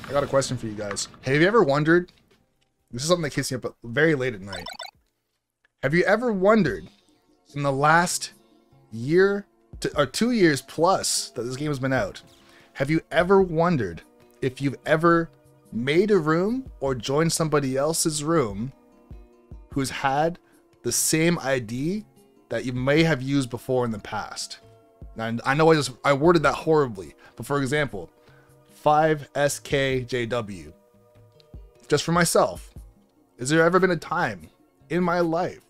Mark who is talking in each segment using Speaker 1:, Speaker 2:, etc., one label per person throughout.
Speaker 1: I got a question for you guys. Have you ever wondered, this is something that keeps me up very late at night. Have you ever wondered, in the last year or 2 years plus that this game has been out, have you ever wondered if you've ever made a room or joined somebody else's room who's had the same ID that you may have used before in the past? Now, I know I worded that horribly, but for example, 5SKJW. Just for myself, has there ever been a time in my life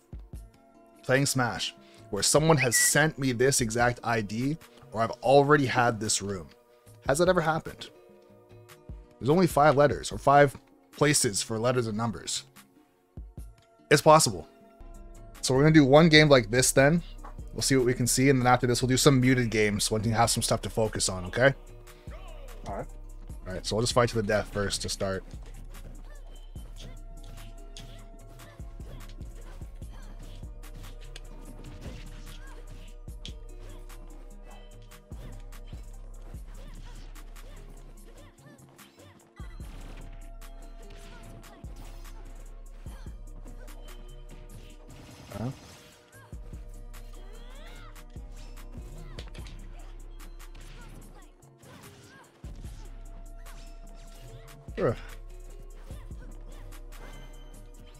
Speaker 1: playing Smash where someone has sent me this exact ID, or I've already had this room? Has that ever happened? There's only 5 letters, or 5 places for letters and numbers. It's possible. So we're gonna do one game like this then. We'll see what we can see, and then after this we'll do some muted games when you have some stuff to focus on, okay?
Speaker 2: Alright.
Speaker 1: Alright, so we'll just fight to the death first to start.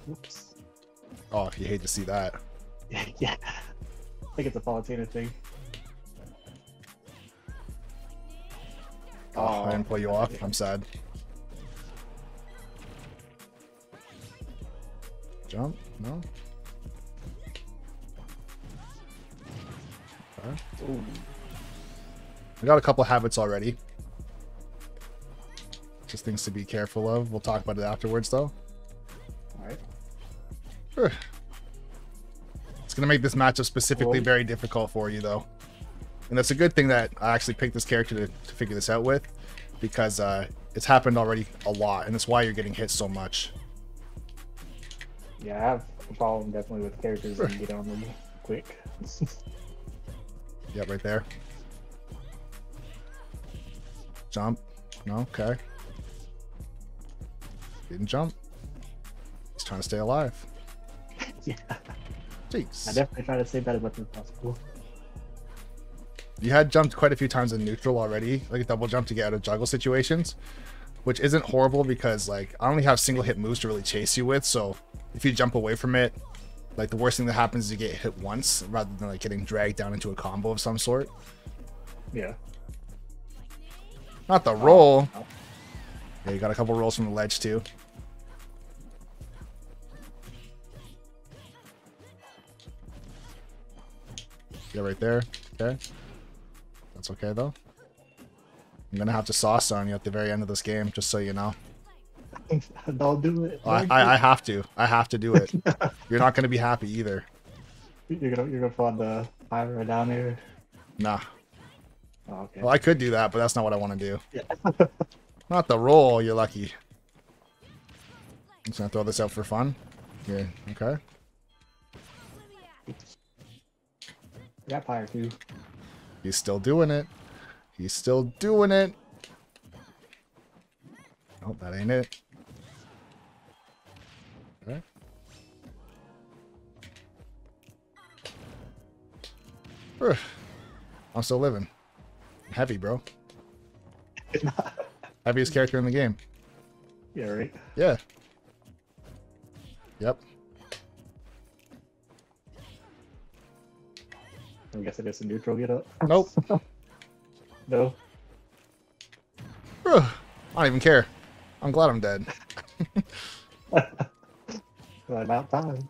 Speaker 2: Whoops.
Speaker 1: Oh, you hate to see that.
Speaker 2: Yeah. I think it's a Palutena thing.
Speaker 1: Oh, I didn't pull you off. I'm sad. Jump? No? Okay.
Speaker 2: Ooh.
Speaker 1: I got a couple habits already. Just things to be careful of. We'll talk about it afterwards, though.
Speaker 2: Alright.
Speaker 1: It's going to make this matchup specifically very difficult for you, though. And that's a good thing that I actually picked this character to figure this out with, because it's happened already a lot, and that's why you're getting hit so much.
Speaker 2: Yeah, I have a problem definitely with characters that get on them quick.
Speaker 1: Yep, right there. Jump. No, okay. Didn't jump. He's trying to stay alive.
Speaker 2: Yeah.
Speaker 1: Jeez.
Speaker 2: I definitely try to save that as much as possible.
Speaker 1: You had jumped quite a few times in neutral already, like a double jump to get out of juggle situations, which isn't horrible because like I only have single hit moves to really chase you with, so if you jump away from it, like the worst thing that happens is you get hit once rather than like getting dragged down into a combo of some sort.
Speaker 2: Yeah.
Speaker 1: Not the roll. Yeah, you got a couple rolls from the ledge too. Yeah, right there. Okay. That's okay though. I'm gonna have to sauce on you at the very end of this game, just so you know.
Speaker 2: Don't do it.
Speaker 1: I have to. I have to do it. You're not gonna be happy either.
Speaker 2: You're gonna find the timer down here.
Speaker 1: Nah.
Speaker 2: Oh, okay.
Speaker 1: Well, I could do that, but that's not what I want to do.
Speaker 2: Yeah.
Speaker 1: Not the roll. You're lucky. I'm just gonna throw this out for fun. Yeah. Okay.
Speaker 2: Got fire too.
Speaker 1: He's still doing it. He's still doing it. Oh, that ain't it. Okay. I'm still living. Heavy, bro. Heaviest character in the game.
Speaker 2: Yeah, right.
Speaker 1: Yeah. Yep.
Speaker 2: I guess it is a neutral get up.
Speaker 1: Nope.
Speaker 2: No.
Speaker 1: I don't even care. I'm glad I'm dead.
Speaker 2: Well, about time.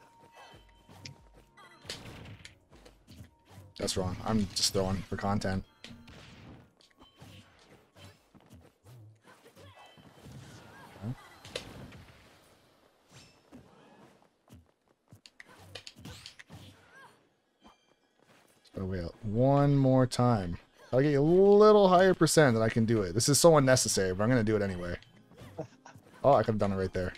Speaker 1: That's wrong. I'm just throwing for content. Okay. So wait, one more time. I'll get you a little higher percent that I can do it. This is so unnecessary, but I'm going to do it anyway. Oh, I could have done it right there.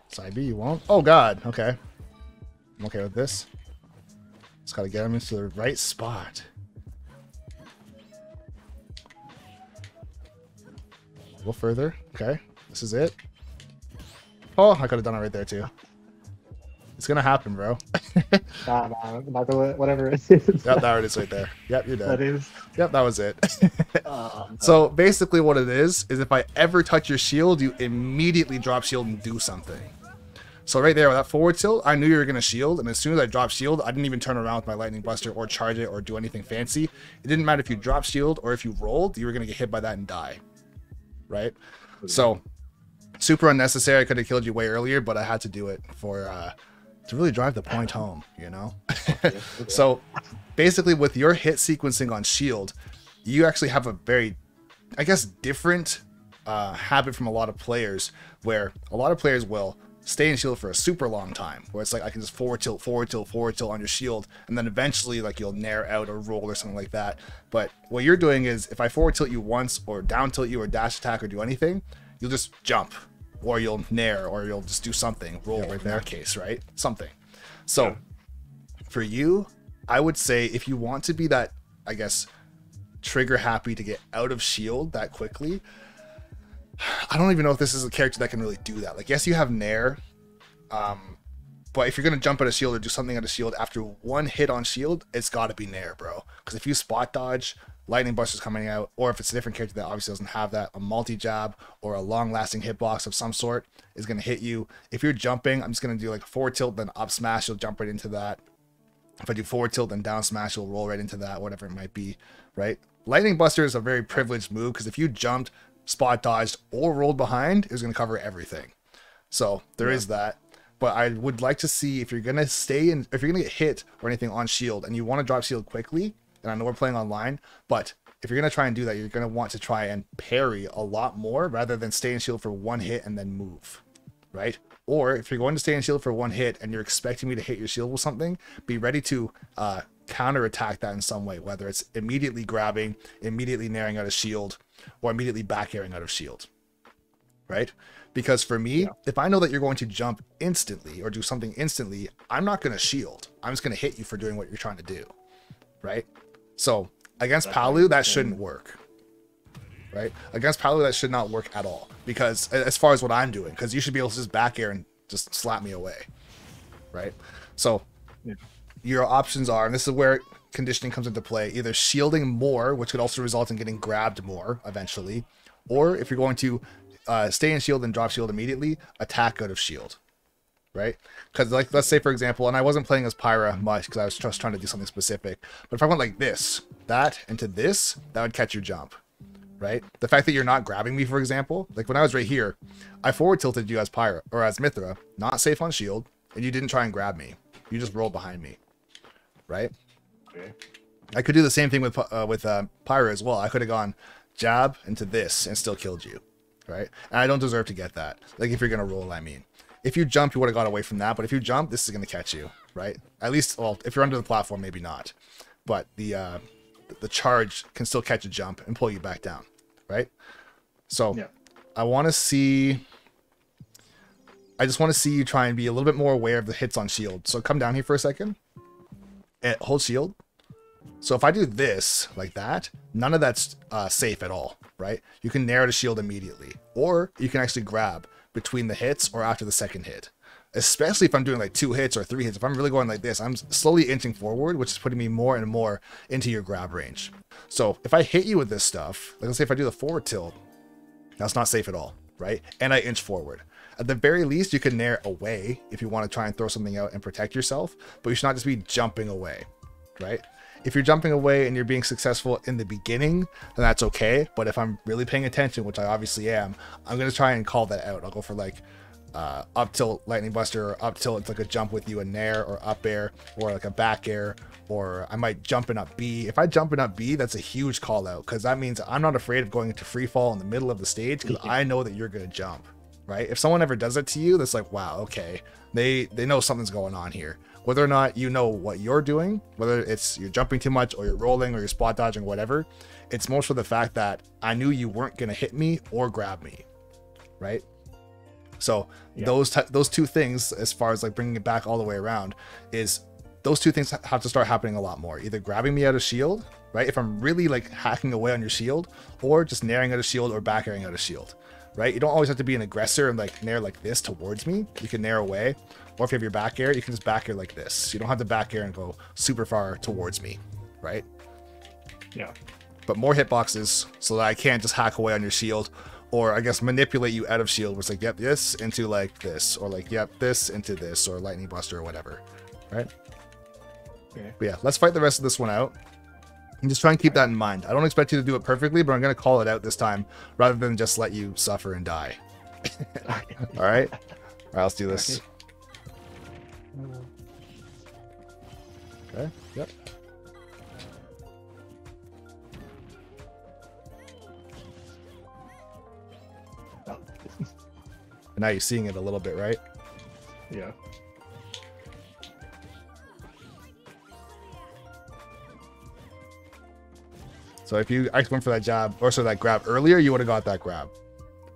Speaker 1: Side B, you won't? Oh, God. Okay. I'm okay with this. Just gotta get him into the right spot. A little further. Okay, this is it. Oh, I could have done it right there too. It's gonna happen, bro.
Speaker 2: Nah, not the whatever it is.
Speaker 1: Yep, there it is right there. Yep, you're dead.
Speaker 2: That is.
Speaker 1: Yep, that was it.
Speaker 2: No.
Speaker 1: So basically what it is if I ever touch your shield, you immediately drop shield and do something. So right there with that forward tilt, I knew you were going to shield, and as soon as I dropped shield, I didn't even turn around with my lightning buster or charge it or do anything fancy. It didn't matter if you dropped shield or if you rolled, you were going to get hit by that and die. Right? So super unnecessary. I could have killed you way earlier, but I had to do it for to really drive the point home, you know? So basically with your hit sequencing on shield, you actually have a very, I guess, different habit from a lot of players, where a lot of players will stay in shield for a super long time, where it's like I can just forward tilt on your shield, and then eventually like you'll nair out or roll or something like that. But what you're doing is if I forward tilt you once or down tilt you or dash attack or do anything, you'll just jump, or you'll nair, or you'll just do something, roll in that case, right? Something. So for you, I would say if you want to be that, I guess, trigger happy to get out of shield that quickly, I don't even know if this is a character that can really do that. Like, yes, you have nair, but if you're gonna jump at a shield or do something at a shield after one hit on shield, it's got to be nair, bro. Because if you spot dodge, lightning buster's coming out, or if it's a different character that obviously doesn't have that, a multi jab or a long lasting hitbox of some sort is gonna hit you. If you're jumping, I'm just gonna do like a forward tilt, then up smash, you'll jump right into that. If I do forward tilt, then down smash, you'll roll right into that, whatever it might be, right? Lightning buster is a very privileged move, because if you jumped, spot dodged, or rolled behind, it was going to cover everything. So there is that. But I would like to see if you're going to stay in, if you're going to get hit or anything on shield and you want to drop shield quickly, and I know we're playing online, but if you're going to try and do that, you're going to want to try and parry a lot more rather than stay in shield for one hit and then move, right? Or if you're going to stay in shield for one hit and you're expecting me to hit your shield with something, be ready to counter attack that in some way, whether it's immediately grabbing, immediately nairing out a shield, or immediately back airing out of shield, right? Because for me, if I know that you're going to jump instantly or do something instantly, I'm not going to shield. I'm just going to hit you for doing what you're trying to do, right? So against Palu, that shouldn't work, right? Against Palu, that should not work at all, because as far as what I'm doing, because you should be able to just back air and just slap me away, right? So your options are, and this is where conditioning comes into play, either shielding more, which could also result in getting grabbed more eventually, or if you're going to stay in shield and drop shield immediately, attack out of shield, right? Because like, let's say for example, and I wasn't playing as Pyra much because I was just trying to do something specific, but if I went like this, that into this, that would catch your jump, right? The fact that you're not grabbing me, for example, like when I was right here, I forward tilted you as Pyra or as Mithra, not safe on shield, and you didn't try and grab me, you just rolled behind me, right? Okay. I could do the same thing with Pyra as well. I could have gone jab into this and still killed you, right? And I don't deserve to get that. Like if you're gonna roll, I mean, if you jump, you would have got away from that. But if you jump, this is gonna catch you, right? At least, well, if you're under the platform, maybe not. But the charge can still catch a jump and pull you back down, right? So I want to see. I just want to see you try and be a little bit more aware of the hits on shield. So come down here for a second. And hold shield. So if I do this like that, none of that's safe at all, right? You can narrow the shield immediately, or you can actually grab between the hits or after the second hit. Especially if I'm doing like 2 hits or 3 hits. If I'm really going like this, I'm slowly inching forward, which is putting me more and more into your grab range. So if I hit you with this stuff, like let's say if I do the forward tilt, that's not safe at all, right? And I inch forward. At the very least, you can nair away if you want to try and throw something out and protect yourself, but you should not just be jumping away, right? If you're jumping away and you're being successful in the beginning, then that's okay. But if I'm really paying attention, which I obviously am, I'm going to try and call that out. I'll go for like up tilt lightning buster, or up tilt, it's like a jump with you, a nair or up air, or like a back air, or I might jump in up B. If I jump in up B, that's a huge call out, because that means I'm not afraid of going into free fall in the middle of the stage, because I know that you're going to jump. Right? If someone ever does it to you, that's like, wow, okay, they know something's going on here. Whether or not you know what you're doing, whether it's you're jumping too much or you're rolling or you're spot dodging, whatever, it's most for the fact that I knew you weren't going to hit me or grab me, right? So those 2 things, as far as like bringing it back all the way around, is those two things have to start happening a lot more. Either grabbing me out of shield, right? If I'm really like hacking away on your shield, or just naring out of shield or back airing out of shield, right? You don't always have to be an aggressor and like nair like this towards me. You can nair away. Or if you have your back air, you can just back air like this. You don't have to back air and go super far towards me, right?
Speaker 2: Yeah.
Speaker 1: But more hitboxes so that I can't just hack away on your shield, or I guess manipulate you out of shield, where it's like, yep, this into like this, or like, yep, this into this, or lightning buster or whatever, right?
Speaker 2: Okay.
Speaker 1: But yeah, let's fight the rest of this one out. And just try and keep that in mind. I don't expect you to do it perfectly, but I'm going to call it out this time rather than just let you suffer and die. All right? All right, let's do this. Okay, yep.
Speaker 2: Oh.
Speaker 1: And now you're seeing it a little bit, right?
Speaker 2: Yeah.
Speaker 1: So if you actually went for that jab, or so that grab earlier, you would have got that grab,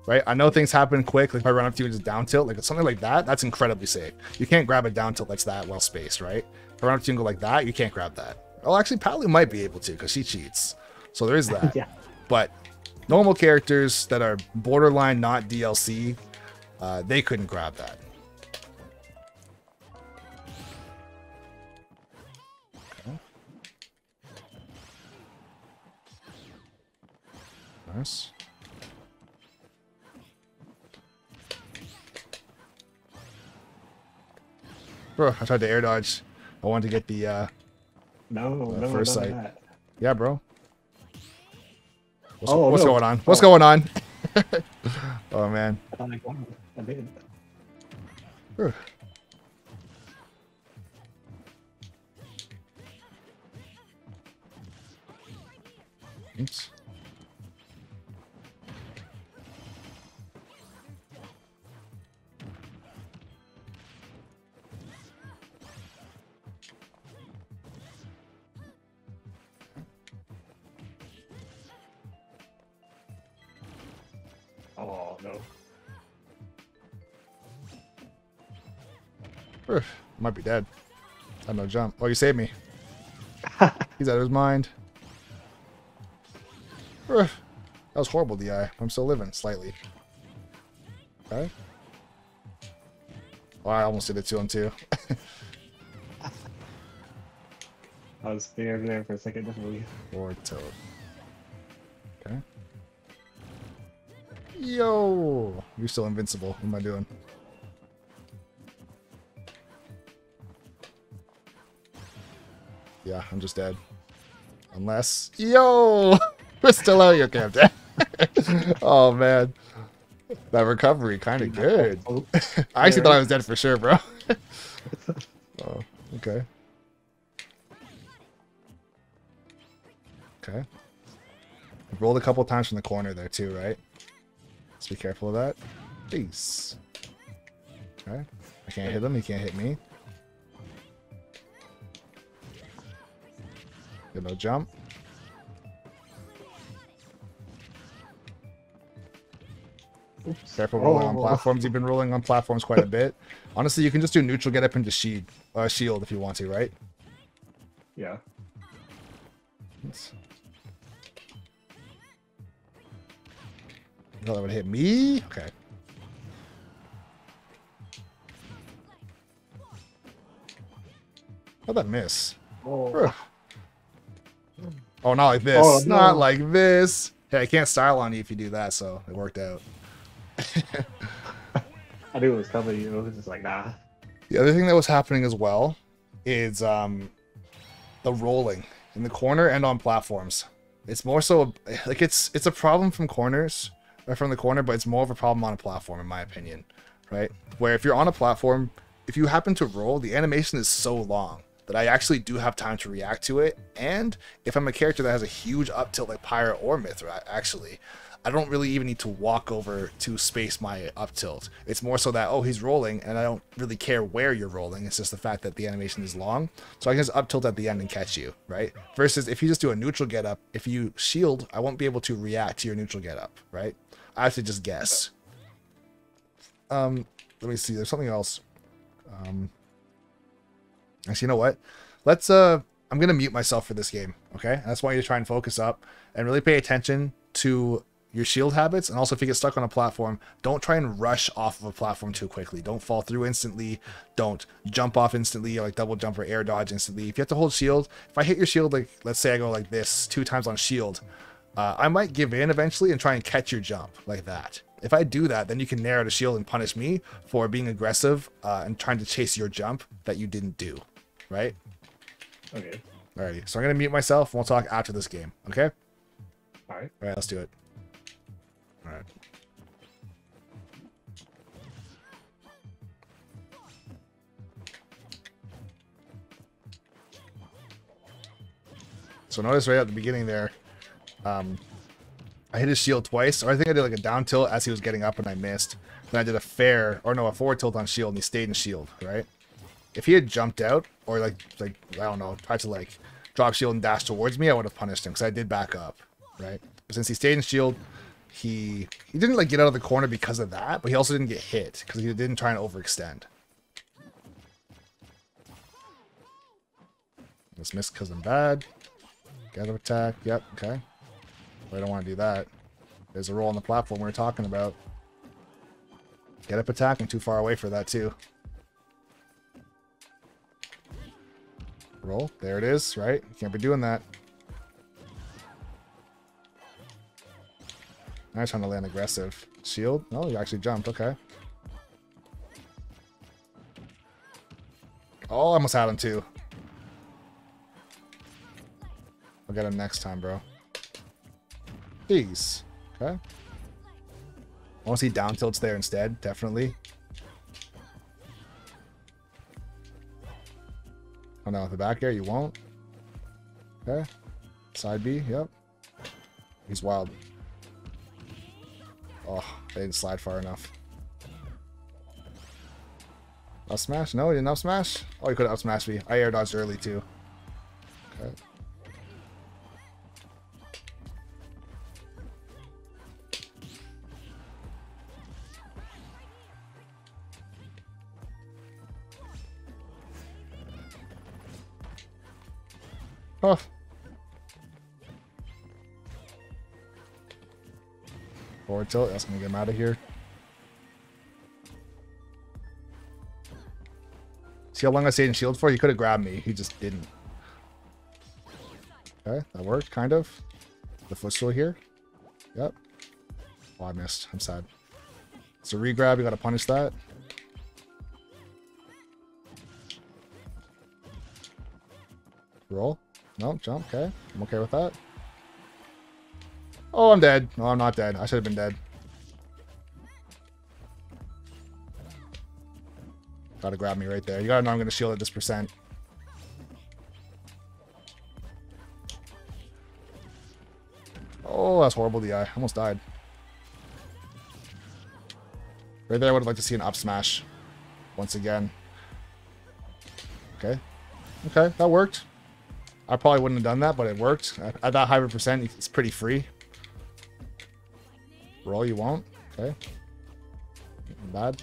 Speaker 1: right? I know things happen quick. Like if I run up to you and just down tilt, like something like that, that's incredibly safe. You can't grab a down tilt that's that well spaced, right? If I run up to you and go like that, you can't grab that. Well, actually, Pally might be able to because she cheats. So there is that.
Speaker 2: Yeah.
Speaker 1: But normal characters that are borderline not DLC, they couldn't grab that. Okay. Nice. Bro, I tried to air dodge. I wanted to get the
Speaker 2: No,
Speaker 1: first
Speaker 2: none of
Speaker 1: sight.
Speaker 2: that.
Speaker 1: Yeah, bro. What's,
Speaker 2: Oh,
Speaker 1: what's
Speaker 2: no.
Speaker 1: going on? What's going on? Oh man.
Speaker 2: I thought I got it. I did.
Speaker 1: Whew. Oops.
Speaker 2: Oh no.
Speaker 1: Whew. Might be dead. I had no jump. Oh, you saved me. He's out of his mind. Whew. That was horrible, DI. I'm still living slightly. Okay. Oh, I almost did it to him too.
Speaker 2: I was scared there for a second, definitely.
Speaker 1: Or toad. Okay. Yo! You're still invincible. What am I doing? Yeah, I'm just dead. Unless... Yo! We're still out here, Captain. Oh, man. That recovery, kind of good. I actually thought I was dead for sure, bro. Oh, okay. Okay. Rolled a couple times from the corner there, too, right? Let's be careful of that. Peace. Okay. I can't hit him. He can't hit me. Get no jump.
Speaker 2: Oops.
Speaker 1: Careful rolling on platforms. You've been rolling on platforms quite a bit. Honestly, you can just do neutral get up into shield if you want to, right?
Speaker 2: Yeah.
Speaker 1: Oops. You thought that would hit me? Okay. How'd that miss?
Speaker 2: Oh.
Speaker 1: Oh, not like this.
Speaker 2: Oh, no.
Speaker 1: Not like this. Hey, I can't style on you if you do that, so it worked out.
Speaker 2: I knew it was coming. You know, it was just like nah.
Speaker 1: The other thing that was happening as well is the rolling in the corner and on platforms. It's more so like it's a problem from corners or from the corner, but it's more of a problem on a platform, in my opinion, right? Where if you're on a platform, if you happen to roll, the animation is so long that I actually do have time to react to it. And if I'm a character that has a huge up tilt like Pirate or Mithra, actually, I don't really even need to walk over to space my up tilt. It's more so that, oh, he's rolling, and I don't really care where you're rolling. It's just the fact that the animation is long. So I can just up tilt at the end and catch you, right? Versus if you just do a neutral get up, if you shield, I won't be able to react to your neutral get up, right? I have to just guess. Let me see. There's something else. Actually, you know what? I'm gonna mute myself for this game, okay? I just want you to try and focus up and really pay attention to your shield habits. And also, if you get stuck on a platform, don't try and rush off of a platform too quickly. Don't fall through instantly. Don't jump off instantly, or like double jump or air dodge instantly. If you have to hold shield, if I hit your shield, like let's say I go like this 2 times on shield, I might give in eventually and try and catch your jump like that. If I do that, then you can narrow the shield and punish me for being aggressive and trying to chase your jump that you didn't do, right?
Speaker 2: Okay.
Speaker 1: Alrighty, so I'm gonna mute myself and we'll talk after this game, okay?
Speaker 2: Alright.
Speaker 1: Alright, let's do it. Alright. So notice right at the beginning there, I hit his shield twice, or I think I did like a down tilt as he was getting up and I missed. Then I did a a forward tilt on shield and he stayed in shield, right? If he had jumped out, or like I don't know, tried to like drop shield and dash towards me, I would have punished him because I did back up, right? But since he stayed in shield, he didn't like get out of the corner because of that, but he also didn't get hit because he didn't try and overextend. Just missed because I'm bad. Get an attack. Yep. Okay. But I don't want to do that. There's a roll on the platform we were talking about. Get up attack. I'm too far away for that too. Roll. There it is, right? You can't be doing that. Now I'm trying to land aggressive. Shield? No, you actually jumped. Okay. Oh, I almost had him too. I'll get him next time, bro. Jeez. Okay. I want to see down tilts there instead. Definitely. Oh no, the back air you won't. Okay. Side B, yep. He's wild. Oh, they didn't slide far enough. Up smash? No, he didn't up smash? Oh, he could have up smashed me. I air dodged early too. Okay. Oh. Forward tilt, that's gonna get him out of here. See how long I stayed in shield for? He could have grabbed me, he just didn't. Okay, that worked, kind of. The footstool here. Yep. Oh, I missed. I'm sad. So re-grab, you gotta punish that. Roll. No, jump, okay. I'm okay with that. Oh, I'm dead. No, I'm not dead. I should have been dead. Gotta grab me right there. You gotta know I'm gonna shield at this percent. Oh, that's horrible, DI. Almost died. Right there, I would have liked to see an up smash. Once again. Okay. Okay, that worked. I probably wouldn't have done that, but it worked. At that high percent, it's pretty free. Roll, you won't. Okay. Bad.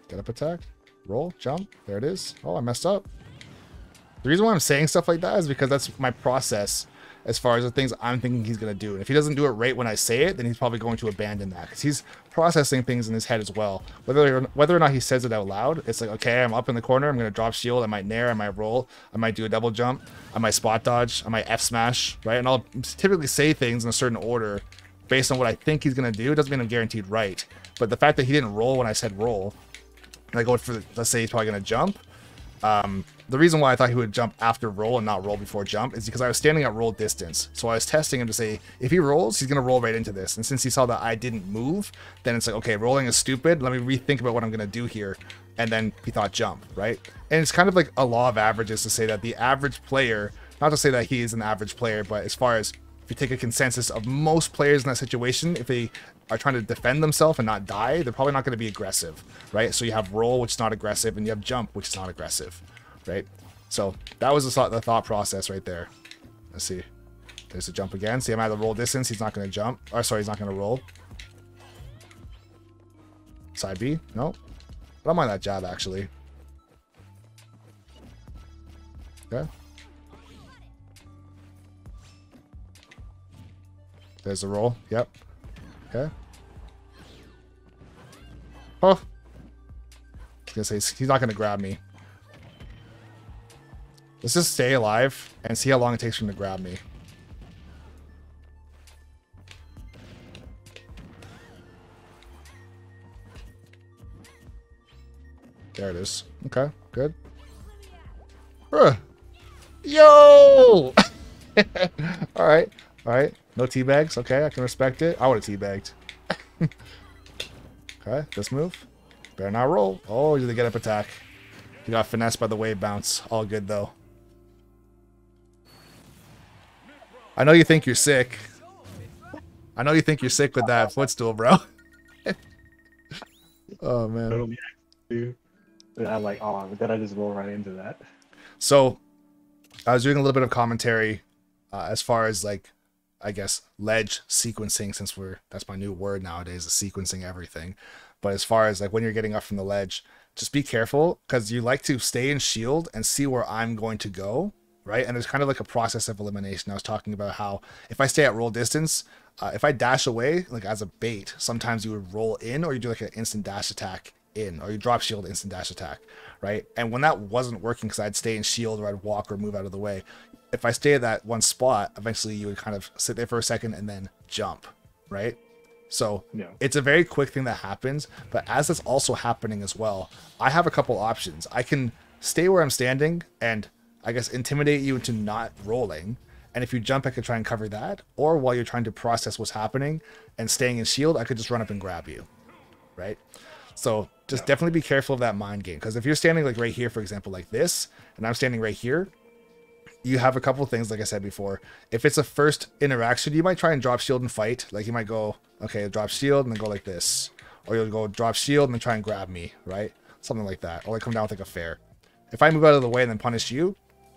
Speaker 1: Get up attack. Roll, jump. There it is. Oh, I messed up. The reason why I'm saying stuff like that is because that's my process as far as the things I'm thinking he's going to do. And if he doesn't do it right when I say it, then he's probably going to abandon that. Because he's processing things in his head as well. Whether or not he says it out loud, it's like, okay, I'm up in the corner. I'm going to drop shield. I might nair. I might roll. I might do a double jump. I might spot dodge. I might F smash, right? And I'll typically say things in a certain order based on what I think he's going to do. It doesn't mean I'm guaranteed right. But the fact that he didn't roll when I said roll, and I go for, let's say he's probably going to jump. The reason why I thought he would jump after roll and not roll before jump is because I was standing at roll distance. So I was testing him to say, if he rolls, he's going to roll right into this. And since he saw that I didn't move, then it's like, okay, rolling is stupid. Let me rethink about what I'm going to do here. And then he thought jump, right? And it's kind of like a law of averages to say that the average player, not to say that he is an average player, but as far as if you take a consensus of most players in that situation, if they are trying to defend themselves and not die, they're probably not going to be aggressive, right? So you have roll, which is not aggressive, and you have jump, which is not aggressive, right? So that was the thought process right there. Let's see. There's a jump again. See, I'm at the roll distance. He's not going to jump. Or sorry, he's not going to roll. Side B? No. I don't mind that jab, actually. Okay. There's the roll. Yep. Okay. Oh. I was gonna say, he's not gonna grab me. Let's just stay alive and see how long it takes for him to grab me. There it is. Okay, good. Yo! Alright, alright. No teabags. Okay, I can respect it. I would have teabagged. Okay, this move. Better not roll. Oh, you get up attack. You got finessed by the wave bounce. All good, though. I know you think you're sick. I know you think you're sick with that footstool, bro. Oh, man.
Speaker 2: I'm like, oh, but then I just roll right into that.
Speaker 1: So, I was doing a little bit of commentary as far as, like, I guess, ledge sequencing, since that's my new word nowadays, is sequencing everything. But as far as, like, when you're getting up from the ledge, just be careful, because you like to stay in shield and see where I'm going to go, right? And there's kind of like a process of elimination. I was talking about how if I stay at roll distance, if I dash away, like as a bait, sometimes you would roll in, or you do like an instant dash attack in, or you drop shield instant dash attack, right? And when that wasn't working, because I'd stay in shield or I'd walk or move out of the way, if I stay at that one spot, eventually you would kind of sit there for a second and then jump, right? So yeah, it's a very quick thing that happens. But as it's also happening as well, I have a couple options. I can stay where I'm standing and I guess intimidate you into not rolling, and if you jump, I could try and cover that. Or while you're trying to process what's happening and staying in shield, I could just run up and grab you, right? So just definitely be careful of that mind game, because if you're standing like right here, for example, like this, and I'm standing right here, you have a couple of things, like I said before. If it's a first interaction, you might try and drop shield and fight. Like you might go, okay, drop shield and then go like this. Or you'll go drop shield and then try and grab me, right? Something like that. Or like come down with like a fair. If I move out of the way and then punish you,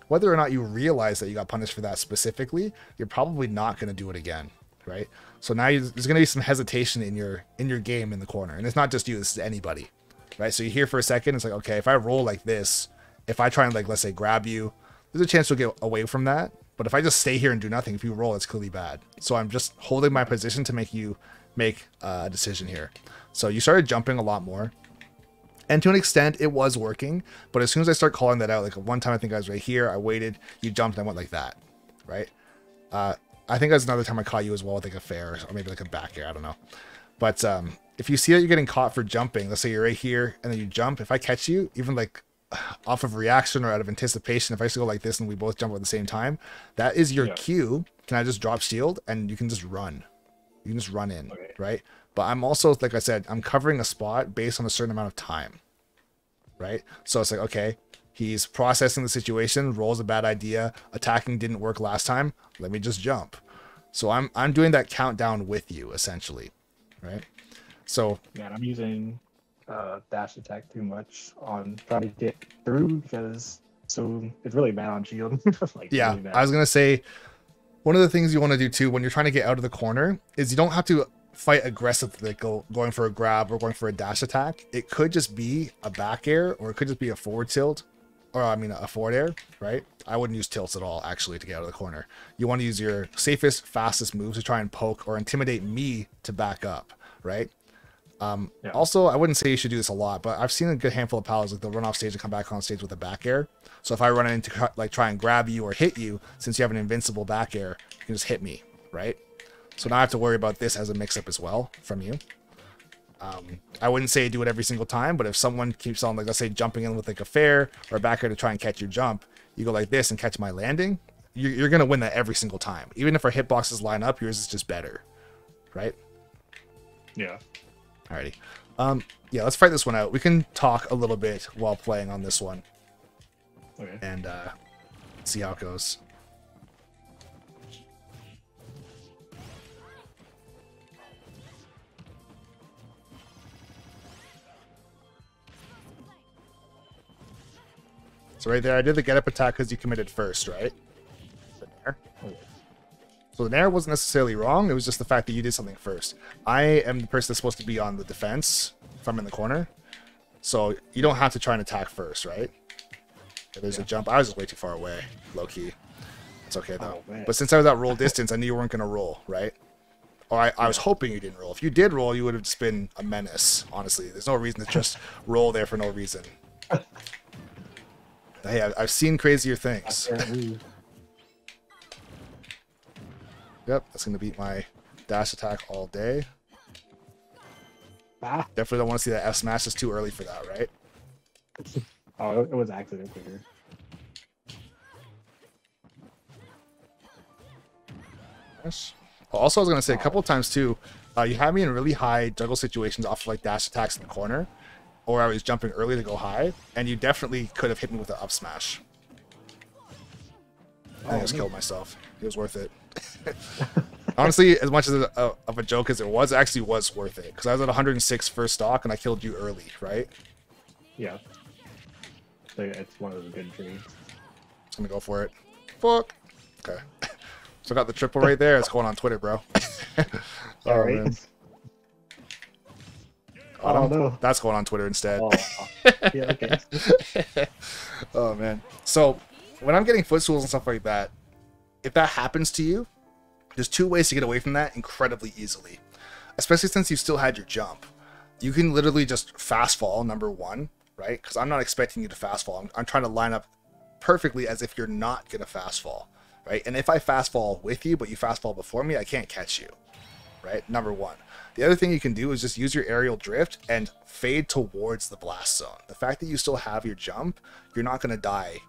Speaker 1: whether or not you realize that you got punished for that specifically, you're probably not going to do it again, right? So now there's going to be some hesitation in your game in the corner. And it's not just you, this is anybody, right? So you're here for a second, it's like, okay, if I roll like this, if I try and, like, let's say grab you, there's a chance you'll get away from that. But if I just stay here and do nothing, if you roll, it's clearly bad. So I'm just holding my position to make you make a decision here. So you started jumping a lot more. And to an extent, it was working. But as soon as I start calling that out, like one time I think I was right here, I waited, you jumped, and I went like that, right? I think that's another time I caught you as well with like a fair, or maybe like a back air, I don't know. But if you see that you're getting caught for jumping, let's say you're right here, and then you jump, if I catch you, even like off of reaction or out of anticipation, if I just go like this and we both jump at the same time, that is your cue. Can I just drop shield and you can just run? You can just run in, right? But I'm also, like I said, I'm covering a spot based on a certain amount of time, right? So it's like, okay, he's processing the situation, rolls a bad idea, attacking didn't work last time, let me just jump. So I'm doing that countdown with you, essentially, right? So
Speaker 2: yeah, I'm using dash attack too much on trying to get through, because so it's really bad on shield. Like,
Speaker 1: yeah,
Speaker 2: really
Speaker 1: I was gonna say one of the things you want to do too when you're trying to get out of the corner is you don't have to fight aggressively, like going for a grab or going for a dash attack. It could just be a back air, or it could just be a forward tilt, or I mean a forward air, right? I wouldn't use tilts at all actually to get out of the corner. You want to use your safest, fastest moves to try and poke or intimidate me to back up, right? Also, I wouldn't say you should do this a lot, but I've seen a good handful of paladins, like they'll run off stage and come back on stage with a back air. So if I run in to like try and grab you or hit you, since you have an invincible back air, you can just hit me, right? So now I have to worry about this as a mix-up as well from you. I wouldn't say do it every single time, but if someone keeps on, like, let's say jumping in with like a fair or a back air to try and catch your jump, you go like this and catch my landing, you're going to win that every single time. Even if our hitboxes line up, yours is just better, right?
Speaker 2: Yeah.
Speaker 1: Alrighty. Yeah, let's fight this one out. We can talk a little bit while playing on this one.
Speaker 2: Okay.
Speaker 1: And see how it goes. So right there, I did the get up attack because you committed first, right? The nair. So the nair wasn't necessarily wrong. It was just the fact that you did something first. I am the person that's supposed to be on the defense if I'm in the corner. So you don't have to try and attack first, right? If there's a jump. I was just way too far away, low key. It's okay though.
Speaker 2: Oh,
Speaker 1: But since I was at roll distance, I knew you weren't gonna roll, right? Or I was hoping you didn't roll. If you did roll, you would have just been a menace, honestly. There's no reason to just roll there for no reason. Hey, I've seen crazier things. Yep, that's going to beat my dash attack all day. Definitely don't want to see that F smash. It's too early for that, right?
Speaker 2: Oh, it was accident trigger.
Speaker 1: Yes. Also, I was going to say a couple of times too, you had me in really high juggle situations off of like dash attacks in the corner, or I was jumping early to go high, and you definitely could have hit me with an up smash. I just killed myself. It was worth it. Honestly, as much as of a joke as it was, actually was worth it. Because I was at 106 first stock, and I killed you early, right?
Speaker 2: Yeah. So it's one of the good trades.
Speaker 1: Just going to go for it. Fuck. Okay. So I got the triple right there. It's going on Twitter, bro.
Speaker 2: All right. Man. I don't know.
Speaker 1: That's going on Twitter instead.
Speaker 2: Oh, yeah, okay.
Speaker 1: Oh, man. So when I'm getting footstools and stuff like that, if that happens to you, there's two ways to get away from that incredibly easily. Especially since you still had your jump. You can literally just fast fall, number one, right? Because I'm not expecting you to fast fall. I'm trying to line up perfectly as if you're not going to fast fall. Right? And if I fast fall with you, but you fast fall before me, I can't catch you. Right? Number one. The other thing you can do is just use your aerial drift and fade towards the blast zone. The fact that you still have your jump, you're not going to die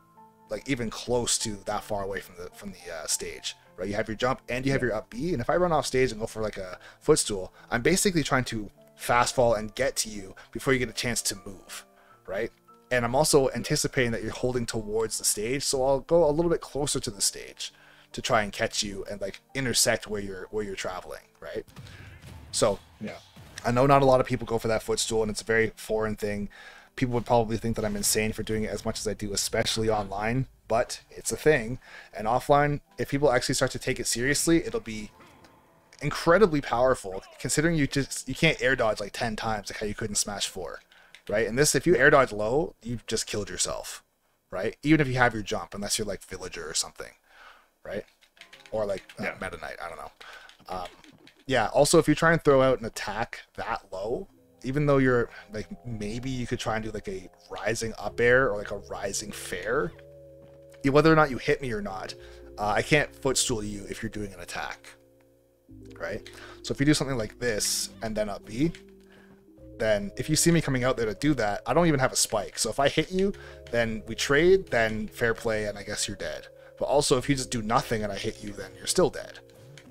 Speaker 1: like even close to that far away from the stage. Right? You have your jump and you have your up B, and if I run off stage and go for like a footstool, I'm basically trying to fast fall and get to you before you get a chance to move. Right? And I'm also anticipating that you're holding towards the stage, so I'll go a little bit closer to the stage to try and catch you and like intersect where you're traveling, right? So
Speaker 2: yeah,
Speaker 1: I know not a lot of people go for that footstool, and it's a very foreign thing. People would probably think that I'm insane for doing it as much as I do, especially online, but it's a thing. And offline, if people actually start to take it seriously, it'll be incredibly powerful, considering you can't air dodge like 10 times like how you could in Smash 4. Right? And this, if you air dodge low, you've just killed yourself, right? Even if you have your jump, unless you're like Villager or something, right? Or like Meta Knight, I don't know. Yeah, also if you try and throw out an attack that low, even though you're like, maybe you could try and do like a rising up air or like a rising fair, whether or not you hit me or not, I can't footstool you if you're doing an attack, right? So if you do something like this and then up B, then if you see me coming out there to do that, I don't even have a spike. So if I hit you, then we trade, then fair play, and I guess you're dead. But also, if you just do nothing and I hit you, then you're still dead,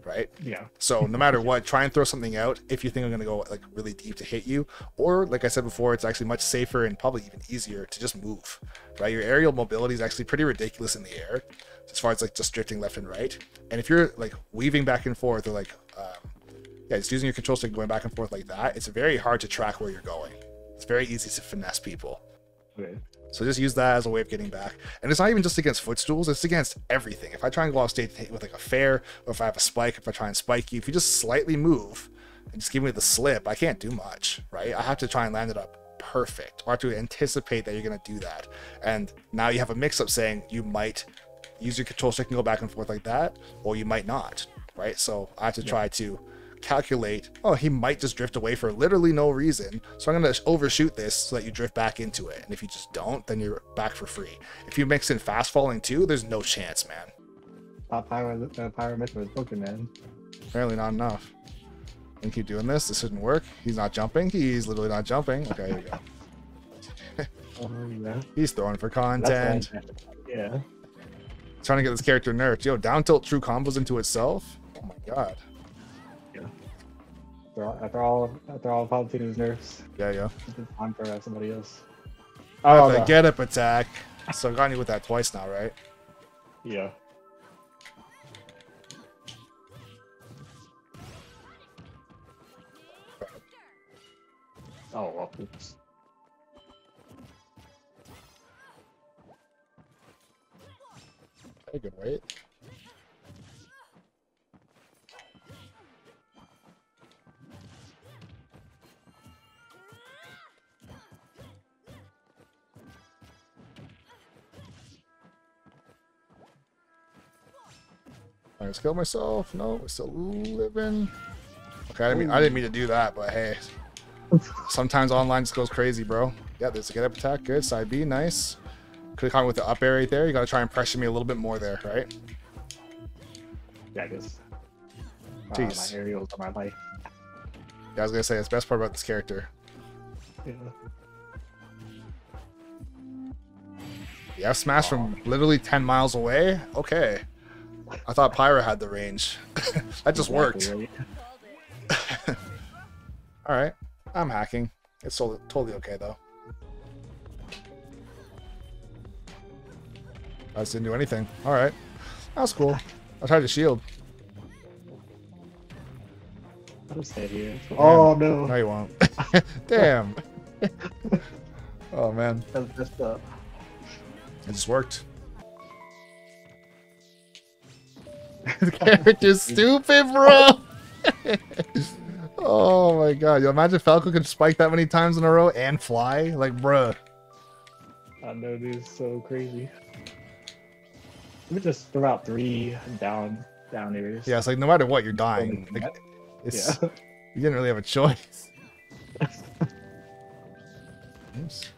Speaker 1: right?
Speaker 2: Yeah.
Speaker 1: So no matter what, try and throw something out if you think I'm going to go like really deep to hit you. Or like I said before, it's actually much safer and probably even easier to just move, right? Your aerial mobility is actually pretty ridiculous in the air as far as like just drifting left and right. And if you're like weaving back and forth or like... yeah, just using your control stick going back and forth like that, it's very hard to track where you're going. It's very easy to finesse people.
Speaker 2: Okay.
Speaker 1: So just use that as a way of getting back. And it's not even just against footstools, it's against everything. If I try and go off stage with like a fair, or if I have a spike, if I try and spike you, if you just slightly move and just give me the slip, I can't do much, right? I have to try and land it up perfect, or I have to anticipate that you're going to do that. And now you have a mix-up saying you might use your control stick and go back and forth like that, or you might not, right? So I have to try to calculate, oh, he might just drift away for literally no reason, so I'm going to overshoot this so that you drift back into it, and if you just don't, then you're back for free. If you mix in fast falling too, there's no chance, man.
Speaker 2: Pyro Myth was broken, man.
Speaker 1: Apparently not enough. And keep doing this. This didn't work. He's not jumping. He's literally not jumping. Okay, here we go.
Speaker 2: Yeah.
Speaker 1: He's throwing for content.
Speaker 2: Yeah.
Speaker 1: Trying to get this character nerfed. Yo, down tilt true combos into itself. Oh my god.
Speaker 2: After all Palpatine's nerfs.
Speaker 1: Yeah.
Speaker 2: It's time for somebody else.
Speaker 1: Oh, the get up attack. So I got you with that twice now, right?
Speaker 2: Yeah. Oh, well, oops.
Speaker 1: Okay, good wait. I just killed myself. No, we're still living. Okay, I didn't mean to do that, but hey. Sometimes online just goes crazy, bro. Yeah, there's a get up attack. Good. Side B, nice. Could have caught me with the up air right there. You got to try and pressure me a little bit more there, right?
Speaker 2: Yeah, I guess.
Speaker 1: Jeez.
Speaker 2: My aerials are my life.
Speaker 1: Yeah, I was going to say, it's the best part about this character.
Speaker 2: Yeah.
Speaker 1: Yeah, smash from literally 10 miles away? Okay. I thought Pyra had the range. That just worked.
Speaker 2: Right.
Speaker 1: Alright. I'm hacking. It's totally okay, though. I just didn't do anything. Alright. That's cool. I tried to shield.
Speaker 2: I'll stay here. Oh, no.
Speaker 1: No, you won't. Damn. Oh, man.
Speaker 2: That's messed up.
Speaker 1: It just worked. The character's stupid, bro. Oh my god. You imagine Falco can spike that many times in a row and fly? Like, bruh.
Speaker 2: I know, dude. It's so crazy. Let me just throw out 3 down areas.
Speaker 1: Yeah, it's like no matter what, you're dying. Like, it's,
Speaker 2: Yeah.
Speaker 1: You didn't really have a choice. Oops.